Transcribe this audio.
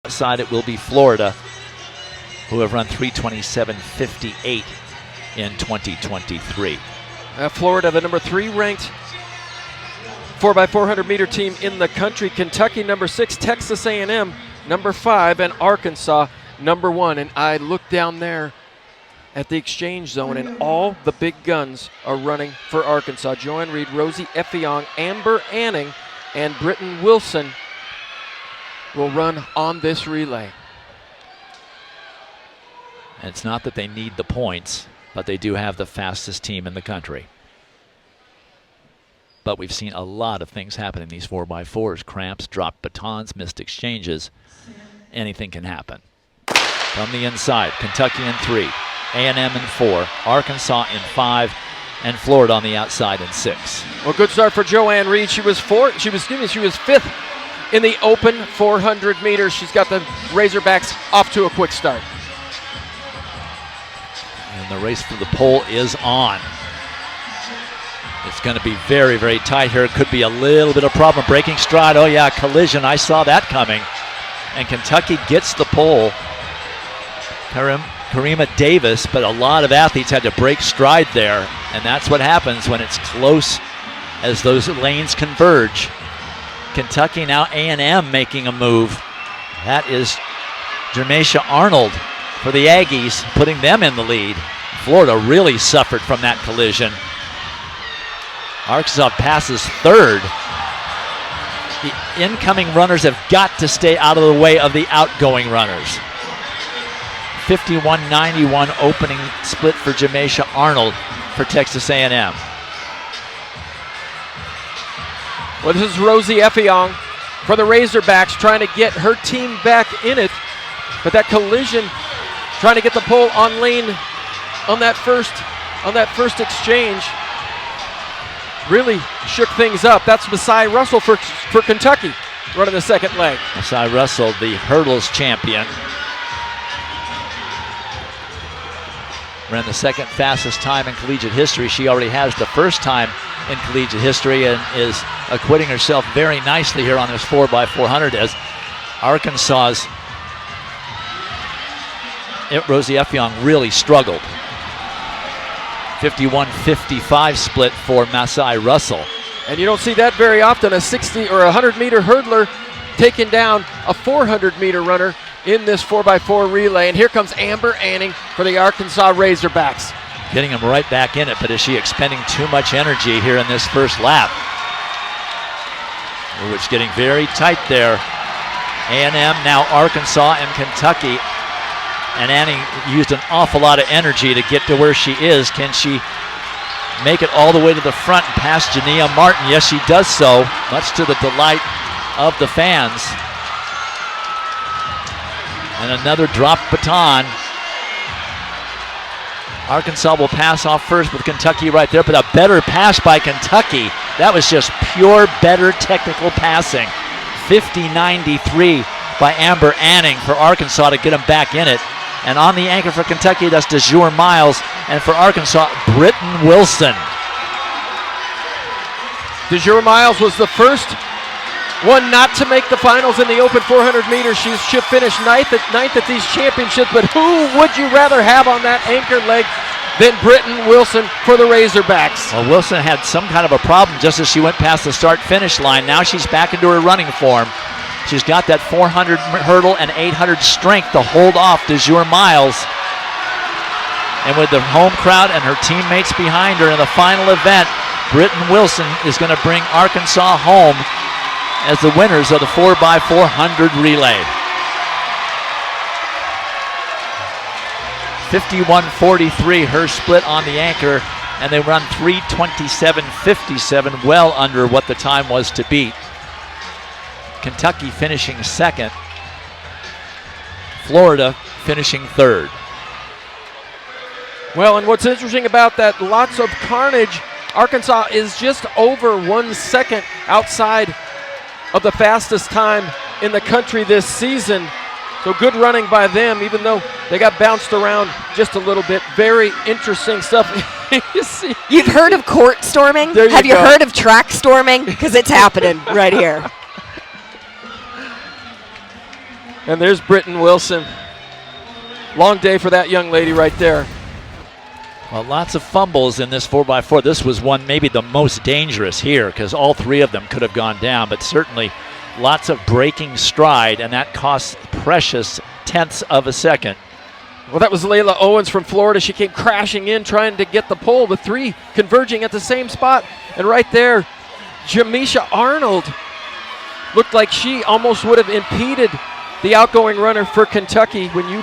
Outside it will be Florida, who have run 3:27.58 in 2023. Florida, the number 3 ranked 4x400 meter team in the country. Kentucky, number 6. Texas A&M, number 5. And Arkansas, number 1. And I look down there at the exchange zone, and all the big guns are running for Arkansas. Joanne Reed, Rosie Effiong, Amber Anning, and Britton Wilson will run on this relay. And it's not that they need the points, but they do have the fastest team in the country. But we've seen a lot of things happen in these 4x4s. Cramps, dropped batons, missed exchanges. Anything can happen. From the inside, Kentucky in 3, A&M in 4, Arkansas in 5, and Florida on the outside in 6. Well, good start for Joanne Reed. She was 5th in the open 400 meters. She's got the Razorbacks off to a quick start. And the race for the pole is on. It's going to be very, very tight here. It could be a little bit of problem. Breaking stride. Oh, yeah, collision. I saw that coming. And Kentucky gets the pole. Karima Davis, but a lot of athletes had to break stride there. And that's what happens when it's close as those lanes converge. Kentucky now A&M making a move. That is Jermacia Arnold for the Aggies, putting them in the lead. Florida really suffered from that collision. Arkansas passes 3rd. The incoming runners have got to stay out of the way of the outgoing runners. 51-91 opening split for Jermacia Arnold for Texas A&M. Well, this is Rosie Effiong for the Razorbacks, trying to get her team back in it. But that collision, trying to get the pole on lane on that first exchange, really shook things up. That's Masai Russell for Kentucky running the second leg. Masai Russell, the hurdles champion, ran the second fastest time in collegiate history. She already has the first time in collegiate history and is acquitting herself very nicely here on this 4x400 as Arkansas's Rosie Effiong really struggled. 51-55 split for Masai Russell. And you don't see that very often, a 60 or 100 meter hurdler taking down a 400 meter runner in this 4x4 relay. And here comes Amber Anning for the Arkansas Razorbacks. Getting him right back in it, but is she expending too much energy here in this first lap? Oh, it's getting very tight there. A&M, now Arkansas and Kentucky. And Anning used an awful lot of energy to get to where she is. Can she make it all the way to the front and pass Jania Martin? Yes, she does so, much to the delight of the fans. And another dropped baton. Arkansas will pass off first with Kentucky right there, but a better pass by Kentucky. That was just pure, better technical passing. 50-93 by Amber Anning for Arkansas to get them back in it. And on the anchor for Kentucky, that's DeJour Miles. And for Arkansas, Britton Wilson. DeJour Miles was the first one not to make the finals in the open 400 meters. She'll finish ninth at these championships, but who would you rather have on that anchor leg than Britton Wilson for the Razorbacks? Well, Wilson had some kind of a problem just as she went past the start-finish line. Now she's back into her running form. She's got that 400 hurdle and 800 strength to hold off DeJour Miles. And with the home crowd and her teammates behind her in the final event, Britton Wilson is going to bring Arkansas home as the winners of the 4x400 relay. 51-43 her split on the anchor, and they run 3:27.57, well under what the time was to beat. Kentucky finishing 2nd, Florida finishing 3rd. Well, and what's interesting about that, lots of carnage. Arkansas is just over 1 second outside of the fastest time in the country this season. So good running by them, even though they got bounced around just a little bit. Very interesting stuff. You've heard of court storming? Have you heard of track storming? Because it's happening right here. And there's Britton Wilson. Long day for that young lady right there. Well, lots of fumbles in this 4x4. This was one maybe the most dangerous here because all three of them could have gone down, but certainly lots of breaking stride, and that costs precious tenths of a second. Well, that was Layla Owens from Florida. She came crashing in trying to get the pole, the three converging at the same spot. And right there, Jamisha Arnold looked like she almost would have impeded the outgoing runner for Kentucky when you